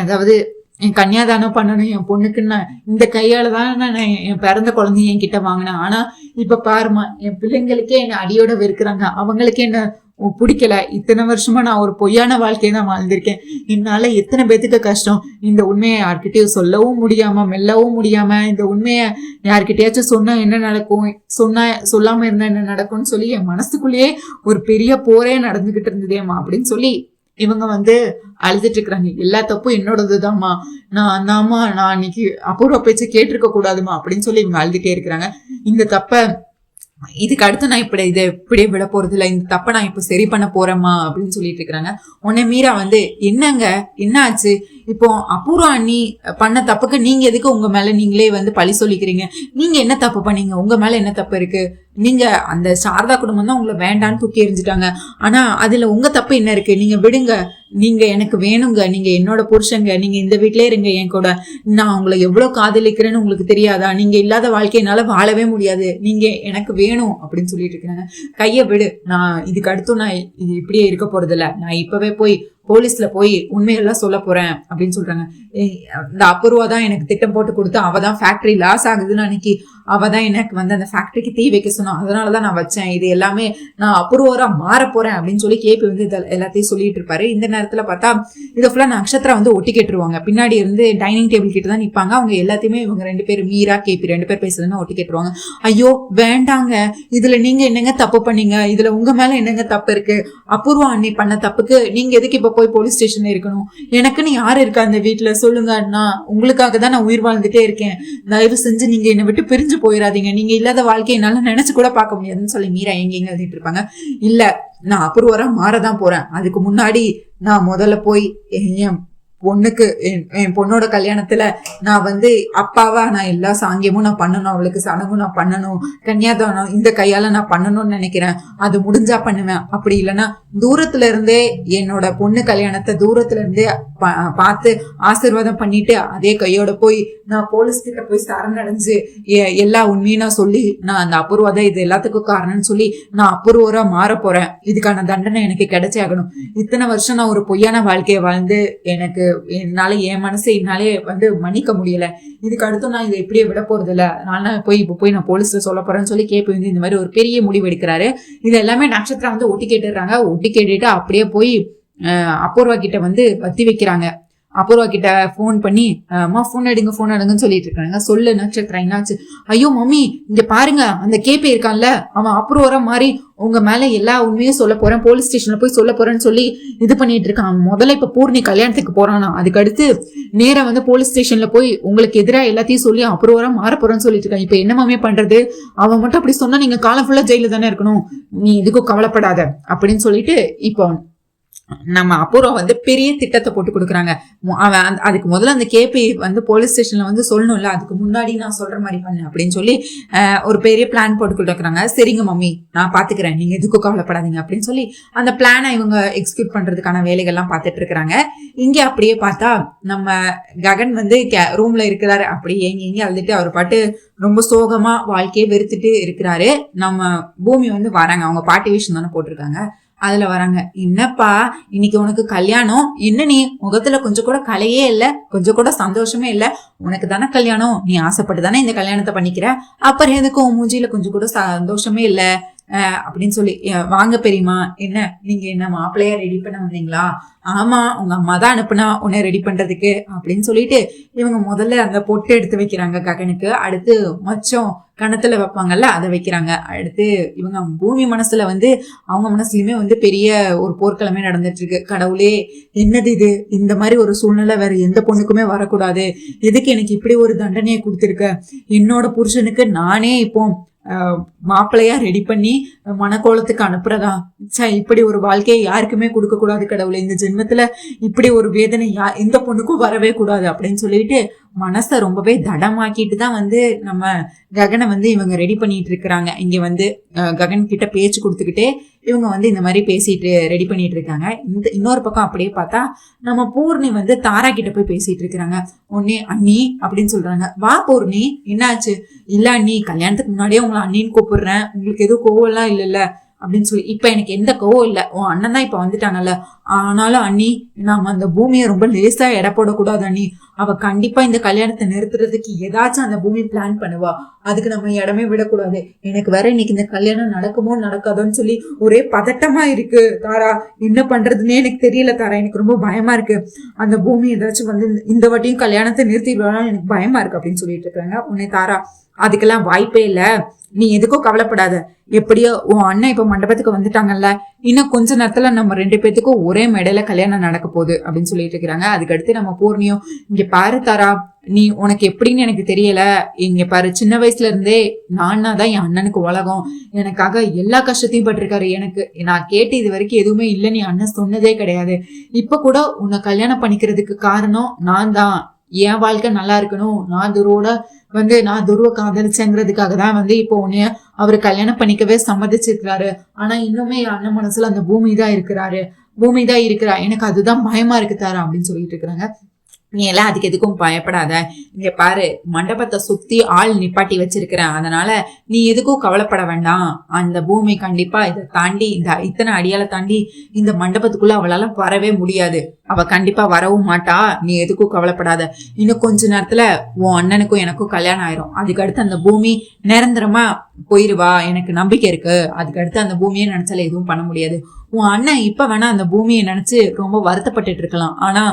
அதாவது என் கன்னியாதானம் பண்ணணும் என் பொண்ணுக்குன்னு இந்த கையால தான் நான் என் பிறந்த குழந்தைய என்கிட்ட வாங்கினேன், ஆனா இப்ப பாருமா என் பிள்ளைங்களுக்கே என்ன அடியோட வெறுக்கிறாங்க, அவங்களுக்கே என்ன பிடிக்கல, இத்தனை வருஷமா நான் ஒரு பொய்யான வாழ்க்கையை தான் வாழ்ந்திருக்கேன், என்னால எத்தனை பேத்துக்கு கஷ்டம், இந்த உண்மையை யார்கிட்டயும் சொல்லவும் முடியாம மெல்லவும் முடியாம இந்த உண்மையை யார்கிட்டயாச்சும் சொன்னா என்ன நடக்கும், சொல்லாம இருந்தா என்ன நடக்கும்னு சொல்லி என் மனசுக்குள்ளேயே ஒரு பெரிய போரே நடந்துகிட்டு இருந்ததேம்மா அப்படின்னு சொல்லி இவங்க வந்து அழுதுட்டு இருக்கிறாங்க. எல்லா தப்பும் என்னோடதுதான்மா, நான் அன்னைக்கு அபூர்வ பேச்சை கேட்டிருக்க கூடாதுமா அப்படின்னு சொல்லி இவங்க அழுதுட்டே இருக்கிறாங்க. இந்த தப்ப இதுக்கு அடுத்து நான் இப்படியே விட போறது இல்லை, இந்த தப்ப நான் இப்ப சரி பண்ண போறேம்மா அப்படின்னு சொல்லிட்டு இருக்கிறாங்க. உடனே மீரா வந்து என்னங்க என்ன ஆச்சு, இப்போ அபூர்வா அண்ணி பண்ண தப்புக்கு நீங்க எதுக்கு உங்க மேல நீங்களே வந்து பழி சொல்லிக்கிறீங்க, நீங்க என்ன தப்பு பண்ணீங்க, உங்க மேல என்ன தப்பு இருக்கு, நீங்க அந்த சாரதா குடும்பம் தான் உங்களை வேண்டான்னு தூக்கி எறிஞ்சிட்டாங்க, ஆனா அதுல உங்க தப்பு என்ன இருக்கு, நீங்க விடுங்க, நீங்க எனக்கு வேணுங்க, நீங்க என்னோட புருஷங்க, நீங்க இந்த வீட்லயே இருங்க என் கூட, நான் உங்களை எவ்வளவு காதலிக்கிறேன்னு உங்களுக்கு தெரியாதா, நீங்க இல்லாத வாழ்க்கையினால வாழவே முடியாது, நீங்க எனக்கு வேணும் அப்படின்னு சொல்லிட்டு இருக்கிறாங்க. கைய விடு, நான் இதுக்கு அடுத்தும் நான் இப்படியே இருக்க போறது இல்ல, நான் இப்பவே போய் போலீஸ்ல போய் உண்மையெல்லாம் சொல்ல போறேன் அப்படின்னு சொல்றாங்க. இந்த அபூர்வா தான் எனக்கு திட்டம் போட்டு கொடுத்து அவதான் ஃபேக்டரி லாஸ் ஆகுதுன்னு அன்னைக்கு அவதான் எனக்கு வந்து அந்த ஃபேக்டரிக்கு தீ வைக்க சொன்னான், அதனாலதான் நான் வச்சேன், இது எல்லாமே நான் அபூர்வரா மாற போறேன் அப்படின்னு சொல்லி கேபி வந்து எல்லாத்தையும் சொல்லிட்டு இருப்பாரு. இந்த நேரத்துல பார்த்தா இதை ஃபுல்லா நட்சத்திரம் வந்து ஒட்டி கேட்டுருவாங்க. பின்னாடி இருந்து டைனிங் டேபிள் கிட்ட தான் நிப்பாங்க. அவங்க எல்லாத்தையுமே இவங்க ரெண்டு பேரும் மீரா கேபி ரெண்டு பேர் பேசுறதுன்னு ஒட்டி கேட்டுருவாங்க. ஐயோ வேண்டாங்க, இதுல நீங்க என்னங்க தப்பு பண்ணீங்க, இதுல உங்க மேல என்னங்க தப்பு இருக்கு, அபூர்வா அண்ணி பண்ண தப்புக்கு நீங்க எதுக்கு இப்ப போய் போலீஸ் ஸ்டேஷன்ல இருக்கணும், எனக்குன்னு யாரு இருக்கா அந்த வீட்டுல சொல்லுங்க, நான் உங்களுக்காக தான் நான் உயிர் வாழ்ந்துட்டே இருக்கேன், தயவு செஞ்சு நீங்க என்னை விட்டு பிரிஞ்சு போயிடாதீங்க, நீங்க இல்லாத வாழ்க்கையை என்னால நினைச்சு கூட பார்க்க முடியாதுன்னு சொல்லி மீரா எங்க எழுதிட்டு இருப்பாங்க. இல்ல நான் அபூர்வரா மாறதான் போறேன், அதுக்கு முன்னாடி நான் முதல்ல போய் என் பொண்ணுக்கு என் பொண்ணோட கல்யாணத்துல நான் வந்து அப்பாவா நான் எல்லா சாங்கியமும் நான் பண்ணணும், அவளுக்கு சடங்கும் நான் பண்ணணும், கன்னியாதானம் இந்த கையால நான் பண்ணணும்னு நினைக்கிறேன். அது முடிஞ்சா பண்ணுவேன். அப்படி இல்லைன்னா தூரத்துல இருந்தே என்னோட பொண்ணு கல்யாணத்தை தூரத்துல இருந்தே பார்த்து ஆசீர்வாதம் பண்ணிட்டு அதே கையோட போய் நான் போலீஸ் கிட்ட போய் சரணடைஞ்சு எல்லா உண்மையும் நான் சொல்லி நான் அந்த அபூர்வதான் இது எல்லாத்துக்கும் காரணம்னு சொல்லி நான் அபூர்வரா மாற போறேன். இதுக்கான தண்டனை எனக்கு கிடைச்சே ஆகணும். இத்தனை வருஷம் நான் ஒரு பொய்யான வாழ்க்கையை வாழ்ந்து எனக்கு என்னால என் மனசை என்னாலே வந்து மன்னிக்க முடியல. இதுக்கு அடுத்து நான் இதை இப்படியே விட போறது இல்ல. அதனால போய் நான் போலீஸ்ல சொல்ல போறேன்னு சொல்லி கேட்பு வந்து இந்த மாதிரி ஒரு பெரிய முடிவு எடுக்கிறாரு. இது எல்லாமே நட்சத்திரம் வந்து ஒட்டி கேட்டுறாங்க. ஒட்டி கேட்டுட்டு அப்படியே போய் அபூர்வா கிட்ட வந்து வத்தி வைக்கிறாங்க. அபூர்வா கிட்ட போன் பண்ணி அம்மா போன் எடுங்கன்னு சொல்லிட்டு இருக்காங்க. சொல்லு நட்சத்திரம் என்னாச்சு? ஐயோ மம்மி இங்க பாருங்க, அந்த கேபி இருக்கான்ல அவன் அப்ரூவரா மாதிரி உங்க மேல எல்லா உண்மையும் சொல்ல போறேன், போலீஸ் ஸ்டேஷன்ல போய் சொல்ல போறேன்னு சொல்லி இது பண்ணிட்டு இருக்கான். முதல்ல இப்ப பூர்ணி கல்யாணத்துக்கு போறானா, அதுக்கு அடுத்து நேரம் வந்து போலீஸ் ஸ்டேஷன்ல போய் உங்களுக்கு எதிராக எல்லாத்தையும் சொல்லி அப்ரூவரா மாற போறேன்னு சொல்லிட்டு இருக்கான். இப்ப என்ன மாமே பண்றது? அவன் மட்டும் அப்படி சொன்னா நீங்க காலம் ஃபுல்லா ஜெயில தானே இருக்கணும், நீ எதுக்கும் கவலைப்படாத அப்படின்னு சொல்லிட்டு இப்போ நம்ம அபூர்வா வந்து பெரிய திட்டத்தை போட்டு கொடுக்குறாங்க. அவன் அதுக்கு முதல்ல அந்த கேபி வந்து போலீஸ் ஸ்டேஷன்ல வந்து சொல்லணும்ல, அதுக்கு முன்னாடி நான் சொல்ற மாதிரி பண்ணு அப்படின்னு சொல்லி ஒரு பெரிய பிளான் போட்டு கொடுக்குறாங்க. சரிங்க மம்மி நான் பாத்துக்கிறேன், நீங்க எதுக்கும் கவலைப்படாதீங்க அப்படின்னு சொல்லி அந்த பிளானை இவங்க எக்ஸிக்யூட் பண்றதுக்கான வேலைகள்லாம் பார்த்துட்டு இருக்கிறாங்க. இங்க அப்படியே பார்த்தா நம்ம ககன் வந்து ரூம்ல இருக்கிறாரு. அப்படி எங்க அழுதுட்டு அவர் பாட்டு ரொம்ப சோகமா வாழ்க்கையை வெறுத்துட்டு இருக்கிறாரு. நம்ம பூமி வந்து வராங்க, அவங்க பாட்டி விஷயம் தானே போட்டிருக்காங்க, அதுல வராங்க. என்னப்பா இன்னைக்கு உனக்கு கல்யாணம், என்ன நீ முகத்துல கொஞ்சம் கூட கலையே இல்ல, கொஞ்சம் கூட சந்தோஷமே இல்ல, உனக்கு தானே கல்யாணம், நீ ஆசைப்பட்டு தானே இந்த கல்யாணத்தை பண்ணிக்கிற, அப்புறம் எதுக்கு உன் மூஞ்சியில கொஞ்சம் கூட சந்தோஷமே இல்ல அப்படின்னு சொல்லி, வாங்க பெரியமா என்ன நீங்க என்ன மாப்பிள்ளையா ரெடி பண்ண வந்தீங்களா? ஆமா உங்க அம்மா தான் அனுப்புனா உன்னை ரெடி பண்றதுக்கு அப்படின்னு சொல்லிட்டு இவங்க முதல்ல அந்த பொட்டு எடுத்து வைக்கிறாங்க ககனுக்கு. அடுத்து மச்சம் கணத்துல வைப்பாங்கல்ல அதை வைக்கிறாங்க. அடுத்து இவங்க பூமி மனசுல வந்து அவங்க மனசுலயுமே வந்து பெரிய ஒரு போர்க்களமே நடந்துட்டு இருக்கு. கடவுளே என்னது இது, இந்த மாதிரி ஒரு சூழ்நிலை வேற எந்த பொண்ணுக்குமே வரக்கூடாது, எதுக்கு எனக்கு இப்படி ஒரு தண்டனையை கொடுத்துருக்க, என்னோட புருஷனுக்கு நானே இப்போ மாப்பிள்ளையா ரெடி பண்ணி மனக்கோலத்துக்கு அனுப்புறதா, இப்படி ஒரு வாழ்க்கையை யாருக்குமே கொடுக்க கூடாது கடவுளை, இந்த ஜென்மத்துல இப்படி ஒரு வேதனை எந்த பொண்ணுக்கும் வரவே கூடாது அப்படின்னு சொல்லிட்டு மனசை ரொம்பவே தடமாக்கிட்டு தான் வந்து நம்ம ககனை வந்து இவங்க ரெடி பண்ணிட்டு இருக்கிறாங்க. இங்க வந்து ககன் கிட்ட பேச்சு கொடுத்துக்கிட்டே இவங்க வந்து இந்த மாதிரி பேசிட்டு ரெடி பண்ணிட்டு இருக்காங்க. இன்னொரு பக்கம் அப்படியே பார்த்தா நம்ம பூர்ணி வந்து தாரா கிட்ட போய் பேசிட்டு இருக்கிறாங்க. உடனே அண்ணி அப்படின்னு சொல்றாங்க. வா பூர்ணி என்னாச்சு? இல்ல அண்ணி கல்யாணத்துக்கு முன்னாடியே உங்களை அண்ணின்னு கூப்பிடுறேன், உங்களுக்கு எதுவும் கோவம் எல்லாம் இல்லைல்ல அப்படின்னு சொல்லி. இப்ப எனக்கு எந்த கோவம் இல்லை, உன் அண்ணன் தான் இப்ப வந்துட்டாங்கல்ல, ஆனாலும் அண்ணி நாம அந்த பூமியை ரொம்ப லேசா எடை போடக்கூடாது அண்ணி, அவ கண்டிப்பா இந்த கல்யாணத்தை நிறுத்துறதுக்கு ஏதாச்சும் அந்த பூமி பிளான் பண்ணுவா, அதுக்கு நம்ம இடமே விடக்கூடாது. எனக்கு வேற இன்னைக்கு இந்த கல்யாணம் நடக்குமோ நடக்காதோன்னு சொல்லி ஒரே பதட்டமா இருக்கு தாரா, என்ன பண்றதுன்னே எனக்கு தெரியல தாரா, எனக்கு ரொம்ப பயமா இருக்கு, அந்த பூமி ஏதாச்சும் வந்து இந்த வாட்டியும் கல்யாணத்தை நிறுத்திடுவாங்க, எனக்கு பயமா இருக்கு அப்படின்னு சொல்லிட்டு இருக்காங்க. உன்னை தாரா அதுக்கெல்லாம் வாய்ப்பே இல்ல, நீ எதுக்கும் கவலைப்படாத, எப்படியோ உன் அண்ணன் இப்ப மண்டபத்துக்கு வந்துட்டாங்கல்ல, இன்னும் கொஞ்ச நேரத்துல நம்ம 2 பேத்துக்கும் ஒரே மேடையில கல்யாணம் நடக்க போகுது அப்படின்னு சொல்லிட்டு இருக்கிறாங்க. அதுக்கடுத்து நம்ம பூர்ணியும் இங்க பாரு தாரா, நீ உனக்கு எப்படின்னு எனக்கு தெரியல, இங்க பாரு சின்ன வயசுல இருந்தே நானா தான் என் அண்ணனுக்கு உலகம், எனக்காக எல்லா கஷ்டத்தையும் பட்டிருக்காரு, எனக்கு நான் கேட்டு இது வரைக்கும் எதுவுமே இல்லைன்னு என் அண்ணன் சொன்னதே கிடையாது, இப்ப கூட உன்னை கல்யாணம் பண்ணிக்கிறதுக்கு காரணம் நான் தான், என் வாழ்க்கை நல்லா இருக்கணும், நான் துருவ காதலிச்சேங்கிறதுக்காக தான் வந்து இப்போ உன்னைய அவரு கல்யாணம் பண்ணிக்கவே சம்மதிச்சிருக்கிறாரு. ஆனா இன்னுமே என் அண்ணன் மனசுல அந்த பூமி தான் இருக்கிறா, எனக்கு அதுதான் பயமா இருக்கு தாரா அப்படின்னு சொல்லிட்டு இருக்கிறாங்க. நீ எல்லாம் அதுக்கு எதுக்கும் பயப்படாத, இங்க பாரு மண்டபத்தை சுத்தி ஆள் நிப்பாட்டி வச்சிருக்கிறேன், அதனால நீ எதுக்கும் கவலைப்பட வேண்டாம், அந்த பூமி கண்டிப்பா இதை தாண்டி இந்த இத்தனை அடியால தாண்டி இந்த மண்டபத்துக்குள்ள அவளால வரவே முடியாது, அவ கண்டிப்பா வரவும் மாட்டா, நீ எதுக்கும் கவலைப்படாத, இன்னும் கொஞ்ச நேரத்துல உன் அண்ணனுக்கும் எனக்கும் கல்யாணம் ஆயிரும், அதுக்கு அடுத்து அந்த பூமி நிரந்தரமா போயிருவா, எனக்கு நம்பிக்கை இருக்கு, அதுக்கு அடுத்து அந்த பூமியை நினைச்சால எதுவும் பண்ண முடியாது, உன் அண்ணன் இப்ப வேணா அந்த பூமியை நினைச்சு ரொம்ப வருத்தப்பட்டுட்டு இருக்கலாம், ஆனா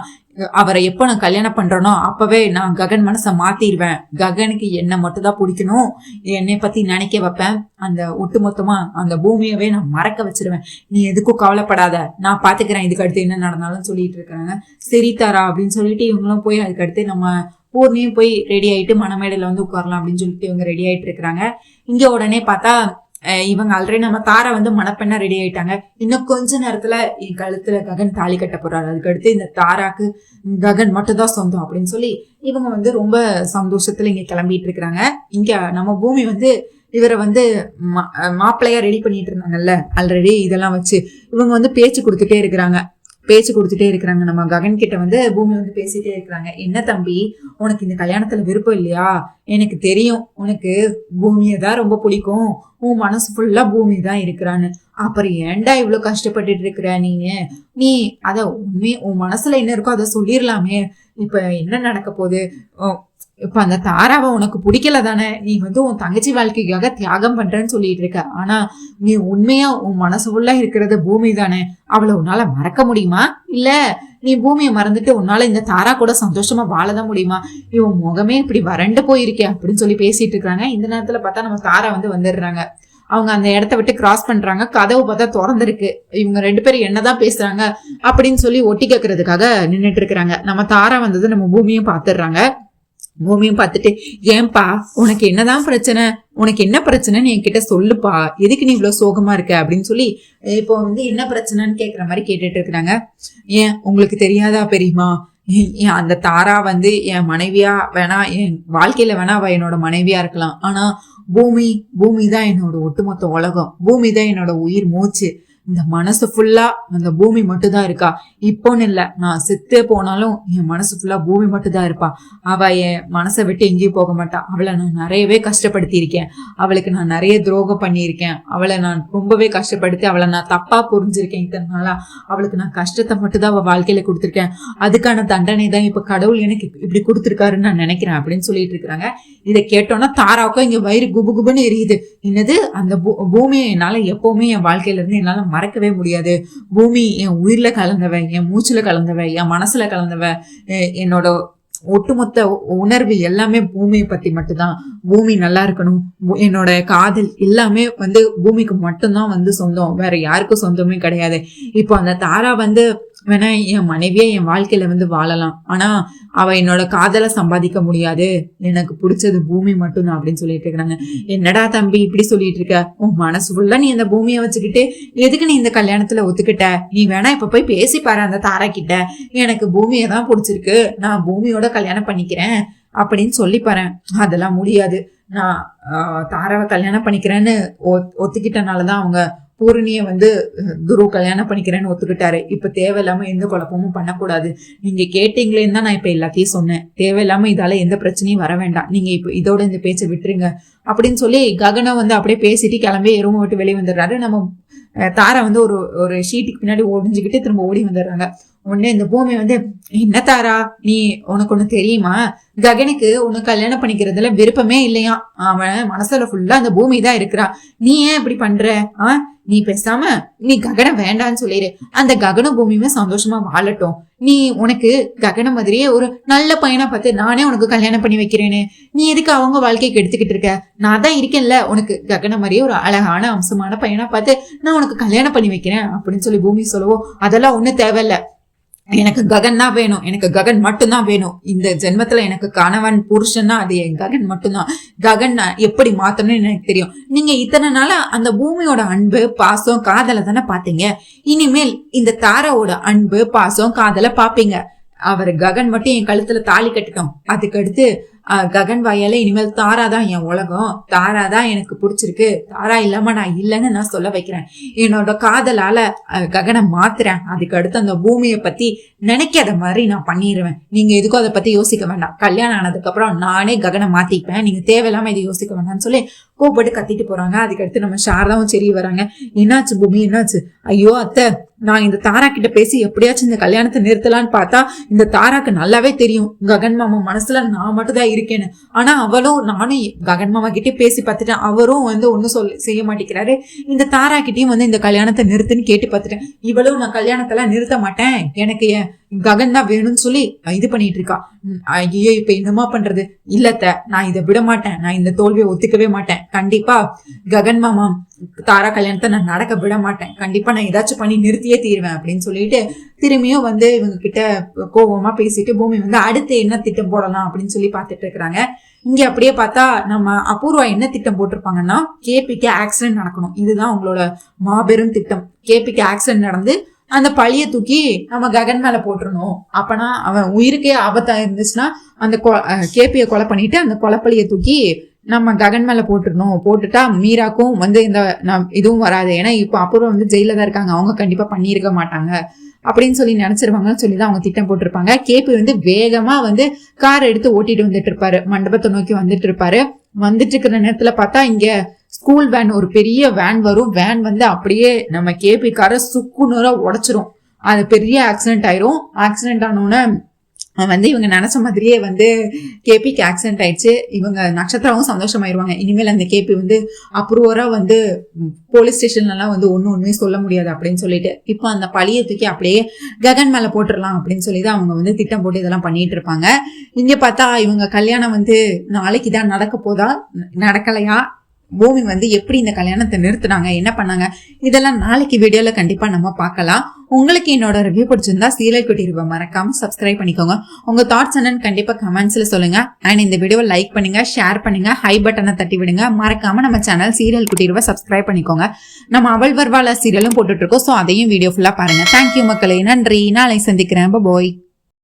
அவரை எப்போ நான் கல்யாணம் பண்றேனோ அப்பவே நான் ககன் மனசை மாத்திடுவேன், ககனுக்கு என்ன மட்டும் தான் பிடிக்கணும், என்னை பத்தி நினைக்க வைப்பேன், அந்த ஒட்டுமொத்தமா அந்த பூமியவே நான் மறக்க வச்சிருவேன், நீ எதுக்கும் கவலைப்படாத, நான் பாத்துக்கிறேன் இதுக்கு அடுத்து என்ன நடந்தாலும் சொல்லிட்டு இருக்கிறாங்க. சரி தாரா அப்படின்னு சொல்லிட்டு இவங்களும் போய் அதுக்கடுத்து நம்ம பூர்ணியும் போய் ரெடி ஆயிட்டு மணமேடையில வந்து உட்காரலாம் அப்படின்னு சொல்லிட்டு இவங்க ரெடி ஆயிட்டு இருக்கிறாங்க. இங்க உடனே பார்த்தா இவங்க ஆல்ரெடி நம்ம தாரா வந்து மணப்பெண்ணா ரெடி ஆயிட்டாங்க. இன்னும் கொஞ்ச நேரத்துல என் கழுத்துல ககன் தாலி கட்ட போறாரு. அதுக்கடுத்து இந்த தாராக்கு ககன் மட்டும்தான் சொந்தம் அப்படின்னு சொல்லி இவங்க வந்து ரொம்ப சந்தோஷத்துல இங்க கிளம்பிட்டு இருக்கிறாங்க. இங்க நம்ம பூமி வந்து இவரை வந்து மாப்பிள்ளையா ரெடி பண்ணிட்டு இருந்தாங்கல்ல ஆல்ரெடி, இதெல்லாம் வச்சு இவங்க வந்து பேச்சு கொடுத்துட்டே இருக்கிறாங்க. நம்ம ககன் கிட்ட வந்து பூமி வந்து பேசிட்டே இருக்கிறாங்க. என்ன தம்பி, உனக்கு இந்த கல்யாணத்துல விருப்பம் இல்லையா? எனக்கு தெரியும் உனக்கு பூமியை தான் ரொம்ப பிடிக்கும், உன் மனசு ஃபுல்லா பூமி தான் இருக்கிறான்னு. அப்புறம் ஏன்டா இவ்வளவு கஷ்டப்பட்டுட்டு இருக்கிற நீ அத உண்மை உன் மனசுல என்ன இருக்கோ அதை சொல்லிடலாமே. இப்ப என்ன நடக்க போகுது? இப்ப அந்த தாராவை உனக்கு பிடிக்கல தானே? நீ வந்து உன் தங்கச்சி வாழ்க்கைக்காக தியாகம் பண்றேன்னு சொல்லிட்டு இருக்க. ஆனா நீ உண்மையா உன் மனசு ஃபுல்லா இருக்கிறது பூமி தானே. அவளை உன்னால மறக்க முடியுமா? இல்ல நீ பூமியை மறந்துட்டு உன்னால இந்த தாரா கூட சந்தோஷமா வாழதான் முடியுமா? இவன் முகமே இப்படி வறண்டு போயிருக்கே அப்படின்னு சொல்லி பேசிட்டு இருக்காங்க. இந்த நேரத்துல பார்த்தா நம்ம தாரா வந்து வந்துடுறாங்க. அவங்க அந்த இடத்த விட்டு கிராஸ் பண்றாங்க. கதவு பார்த்தா திறந்திருக்கு. இவங்க 2 பேரும் என்னதான் பேசுறாங்க அப்படின்னு சொல்லி ஒட்டி கேட்கறதுக்காக நின்றுட்டு இருக்கிறாங்க. நம்ம தாரா வந்தது நம்ம பூமியும் பாத்துடுறாங்க. பூமியும் பார்த்துட்டு, ஏன்பா உனக்கு என்னதான் பிரச்சனை, உனக்கு என்ன பிரச்சனைன்னு என்கிட்ட சொல்லுப்பா, எதுக்கு நீ இவ்வளவு சோகமா இருக்க அப்படின்னு சொல்லி இப்போ வந்து என்ன பிரச்சனைன்னு கேக்குற மாதிரி கேட்டுட்டு இருக்கிறாங்க. ஏன் உங்களுக்கு தெரியாதா பெரியமா, அந்த தாரா வந்து என் மனைவியா வேணா, என் வாழ்க்கையில வேணா அவ என்னோட மனைவியா இருக்கலாம். ஆனா பூமி தான் என்னோட ஒட்டுமொத்த உலகம், பூமி தான் என்னோட உயிர் மூச்சு. இந்த மனசு ஃபுல்லா அந்த பூமி மட்டும்தான் இருக்கா. இப்போன்னு இல்ல, நான் செத்தே போனாலும் என் மனசு ஃபுல்லா பூமி மட்டும்தான் இருப்பா. அவ என் மனசை விட்டு எங்கேயும் போக மாட்டா. அவளை நான் நிறையவே கஷ்டப்படுத்தி இருக்கேன். அவளுக்கு நான் நிறைய துரோகம் பண்ணியிருக்கேன். அவளை நான் ரொம்பவே கஷ்டப்படுத்தி அவளை நான் தப்பா புரிஞ்சிருக்கேன். இதனால அவளுக்கு நான் கஷ்டத்தை மட்டும்தான் அவ வாழ்க்கையில கொடுத்துருக்கேன். அதுக்கான தண்டனை தான் இப்ப கடவுள் எனக்கு இப்படி கொடுத்துருக்காருன்னு நான் நினைக்கிறேன் அப்படின்னு சொல்லிட்டு இருக்கிறாங்க. இதை கேட்டோன்னா தாராவுக்கும் இங்க வயிறு குபு குபுன்னு எரியுது. என்னது, அந்த பூமியை என்னால எப்பவுமே என் வாழ்க்கையில இருந்து என்னால மறக்கவே முடியாது. பூமி என் உயிர்ல கலந்தவ, என் மூச்சுல கலந்தவ, என் மனசுல கலந்தவ, என்னோட ஒட்டுமொத்த உணர்வு எல்லாமே பூமியை பத்தி மட்டும்தான். பூமி நல்லா இருக்கணும், என்னோட காதல் எல்லாமே வந்து பூமிக்கு மட்டும்தான் வந்து சொந்தம், வேற யாருக்கும் சொந்தமே கிடையாது. இப்போ அந்த தாரா வந்து வேணா என் மனைவியே என் வாழ்க்கையில வந்து வாழலாம், ஆனா அவ என்னோட காதலை சம்பாதிக்க முடியாது, எனக்கு பிடிச்சது பூமி மட்டும்தான் அப்படின்னு சொல்லிட்டு இருக்கிறாங்க. என்னடா தம்பி இப்படி சொல்லிட்டு இருக்க, உன் மனசு ஃபுல்லா நீ அந்த பூமியை வச்சுக்கிட்டு எதுக்கு நீ இந்த கல்யாணத்துல ஒத்துக்கிட்ட? நீ வேணா இப்ப போய் பேசி பாரு அந்த தாரா கிட்ட, எனக்கு பூமியை தான் பிடிச்சிருக்கு, நான் பூமியோட கல்யாணம் பண்ணிக்கிறேன் அப்படின்னு சொல்லி பாரு. அதெல்லாம் முடியாது, நான் தாராவை கல்யாணம் பண்ணிக்கிறேன்னு ஒத்துக்கிட்டனாலதான் அவங்க பூரணிய வந்து துரு கல்யாணம் பண்ணிக்கிறேன்னு ஒத்துக்கிட்டாரு. இப்ப தேவையில்லாம எந்த குழப்பமும் பண்ணக்கூடாது. நீங்க கேட்டீங்களேன்னு தான் நான் இப்ப எல்லாத்தையும் சொன்னேன். தேவையில்லாம இதால எந்த பிரச்சனையும் வர வேண்டாம், நீங்க இப்ப இதோட இந்த பேச்சை விட்டுருங்க அப்படின்னு சொல்லி ககனம் வந்து அப்படியே பேசிட்டு கிளம்பி ரூமை விட்டு வெளியே வந்துடுறாரு. நம்ம தாரா வந்து ஒரு ஷீட்டுக்கு பின்னாடி ஒடிஞ்சுக்கிட்டு திரும்ப ஓடி வந்துடுறாங்க. உடனே இந்த பூமி வந்து, என்ன தாரா நீ, உனக்கு ஒண்ணு தெரியுமா, ககனுக்கு உனக்கு கல்யாணம் பண்ணிக்கிறதுல விருப்பமே இல்லையா, அவன் மனசுல ஃபுல்லா அந்த பூமி தான் இருக்கிறான். நீ ஏன் இப்படி பண்ற? நீ பேசாம நீ ககனம் வேண்டான்னு சொல்லிடு, அந்த ககன பூமியுமே சந்தோஷமா வாழட்டும். நீ உனக்கு ககன மாதிரியே ஒரு நல்ல பையனா பார்த்து நானே உனக்கு கல்யாணம் பண்ணி வைக்கிறேன்னு நீ எதுக்கு அவங்க வாழ்க்கைக்கு எடுத்துக்கிட்டு இருக்க? நான் தான் இருக்கேன்ல, உனக்கு ககன மாதிரியே ஒரு அழகான அம்சமான பையனா பார்த்து நான் உனக்கு கல்யாணம் பண்ணி வைக்கிறேன் அப்படின்னு சொல்லி பூமி சொல்லவும், அதெல்லாம் ஒண்ணும் தேவையில்ல, எனக்கு ககன் தான் வேணும், எனக்கு ககன் மட்டும்தான் வேணும். இந்த ஜென்மத்துல எனக்கு கணவன் புருஷன்னா அது என் ககன் மட்டும்தான். ககன் எப்படி மாத்தணும்னு எனக்கு தெரியும். நீங்க இத்தனை நாளா அந்த பூமியோட அன்பு பாசம் காதலை தானே பாத்தீங்க, இனிமேல் இந்த தாராவோட அன்பு பாசம் காதலை பாப்பீங்க. அவர் ககன் மட்டும் என் கழுத்துல தாலி கட்டிட்டோம், அதுக்கடுத்து ககன் வாயால இனிமேல் தாராதான் என் உலகம், தாராதான் எனக்கு பிடிச்சிருக்கு, தாரா இல்லாம நான் இல்லைன்னு நான் சொல்ல வைக்கிறேன். என்னோட காதலால ககனை மாத்துறேன், அதுக்கு அடுத்து அந்த பூமியை பத்தி நினைக்காத மாதிரி நான் பண்ணிடுவேன். நீங்க எதுக்கும் அதை பத்தி யோசிக்க வேண்டாம், கல்யாணம் ஆனதுக்கு அப்புறம் நானே ககனை மாத்திப்பேன், நீங்க தேவையில்லாம இதை யோசிக்க வேண்டாம்னு சொல்லி கோபப்பட்டு கத்திட்டு போறாங்க. அதுக்கடுத்து நம்ம சாரதாவும் சரி வராங்க. என்னாச்சு பூமி, என்னாச்சு? ஐயோ அத்தை, நான் இந்த தாரா கிட்ட பேசி எப்படியாச்சும் இந்த கல்யாணத்தை நிறுத்தலான்னு பார்த்தா இந்த தாராக்கு நல்லாவே தெரியும் ககன் மாமா மனசுல நான் மட்டும் தான் இருக்கேன்னு. ஆனா அவளும் நானும் ககன் மாமா கிட்டே பேசி பார்த்துட்டேன், அவரும் வந்து ஒன்னும் செய்ய மாட்டேங்கிறாரு. இந்த தாரா கிட்டயும் வந்து இந்த கல்யாணத்தை நிறுத்துன்னு கேட்டு பார்த்துட்டேன், இவளும் நான் கல்யாணத்தெல்லாம் நிறுத்த மாட்டேன், எனக்கு ககன் தான் வேணும்னு சொல்லி இது பண்ணிட்டு இருக்கா. ஐயோ இப்ப என்னமா பண்றது? இல்லத்த, நான் இதை விட மாட்டேன், நான் இந்த தோல்வியை ஒத்துக்கவே மாட்டேன், கண்டிப்பா ககன் மாமா தாரா கல்யாணத்தை நான் நடக்க விட மாட்டேன், கண்டிப்பா நான் ஏதாச்சும் பண்ணி நிறுத்தியே தீருவேன் அப்படின்னு சொல்லிட்டு திரும்பியும் வந்து இவங்க கிட்ட கோபமா பேசிட்டு பூமி வந்து அடுத்து என்ன திட்டம் போடலாம் அப்படின்னு சொல்லி பாத்துட்டு இருக்கிறாங்க. இங்க அப்படியே பார்த்தா நம்ம அபூர்வா என்ன திட்டம் போட்டிருப்பாங்கன்னா, கேபிக்கு ஆக்சிடென்ட் நடக்கணும், இதுதான் உங்களோட மாபெரும் திட்டம். கேபிக்கு ஆக்சிடென்ட் நடந்து அந்த பழிய தூக்கி நம்ம ககன் மேல போட்டுருணும். அப்பனா அவன் உயிருக்கே ஆபத்தா இருந்துச்சுன்னா அந்த கேபிய கொலை பண்ணிட்டு அந்த கொலைப்பழிய தூக்கி நம்ம ககன் மேல போட்டுடணும். போட்டுட்டா மீராக்கும் வந்து இந்த இதுவும் வராது. ஏன்னா இப்ப அப்புறம் வந்து ஜெயில தான் இருக்காங்க, அவங்க கண்டிப்பா பண்ணியிருக்க மாட்டாங்க அப்படின்னு சொல்லி நினைச்சிருவாங்கன்னு சொல்லிதான் அவங்க திட்டம் போட்டிருப்பாங்க. கேபி வந்து வேகமா வந்து கார் எடுத்து ஓட்டிட்டு வந்துட்டு இருப்பாரு, மண்டபத்தை நோக்கி வந்துட்டு இருப்பாரு. வந்துட்டு இருக்கிற நேரத்துல பார்த்தா இங்க ஸ்கூல் வேன், ஒரு பெரிய வேன் வரும். வேன் வந்து அப்படியே நம்ம கேபி காரை சுக்குநூறா உடைச்சிரும். அது பெரிய ஆக்சிடென்ட் ஆயிரும். ஆக்சிடென்ட் ஆனோன்னு வந்து இவங்க நினைச்ச மாதிரியே வந்து கேபிக்கு ஆக்சிடென்ட் ஆயிடுச்சு. இவங்க நட்சத்திரமும் சந்தோஷமாயிருவாங்க. இனிமேல் அந்த கேபி வந்து அப்ரூவரா வந்து போலீஸ் ஸ்டேஷன்லாம் வந்து ஒண்ணுமே சொல்ல முடியாது அப்படின்னு சொல்லிட்டு இப்போ அந்த பழிய தூக்கி அப்படியே ககன் மேல போட்டுடலாம் அப்படின்னு சொல்லிதான் அவங்க வந்து திட்டம் போட்டு இதெல்லாம் பண்ணிட்டு இருப்பாங்க. இங்க பார்த்தா இவங்க கல்யாணம் வந்து நாளைக்கு தான் நடக்க போதா, நடக்கலையா, பூமி வந்து எப்படி இந்த கல்யாணத்தை நிறுத்தினாங்க, என்ன பண்ணாங்க, இதெல்லாம் நாளைக்கு வீடியோல கண்டிப்பா நம்ம பார்க்கலாம். உங்களுக்கு என்னோட ரிவ்யூ பிடிச்சிருந்தா சீரியல் குட்டி ரிவ்யூ மறக்காம சப்ஸ்கிரைப் பண்ணிக்கோங்க. உங்க தாட்ஸ் என்னன்னு கண்டிப்பா கமெண்ட்ஸ்ல சொல்லுங்க. அண்ட் இந்த வீடியோவை லைக் பண்ணுங்க, ஷேர் பண்ணுங்க, ஹை பட்டனை தட்டி விடுங்க. மறக்காம நம்ம சேனல் சீரியல் குட்டி ரிவ்யூ சப்ஸ்கிரைப் பண்ணிக்கோங்க. நம்ம அவள் வருவாள சீரியலும் போட்டுட்டு இருக்கோம், ஸோ அதையும் வீடியோ ஃபுல்லா பாருங்க. தேங்க்யூ மக்களே, நன்றி, நாளை சந்திக்கிறேன், பாய்.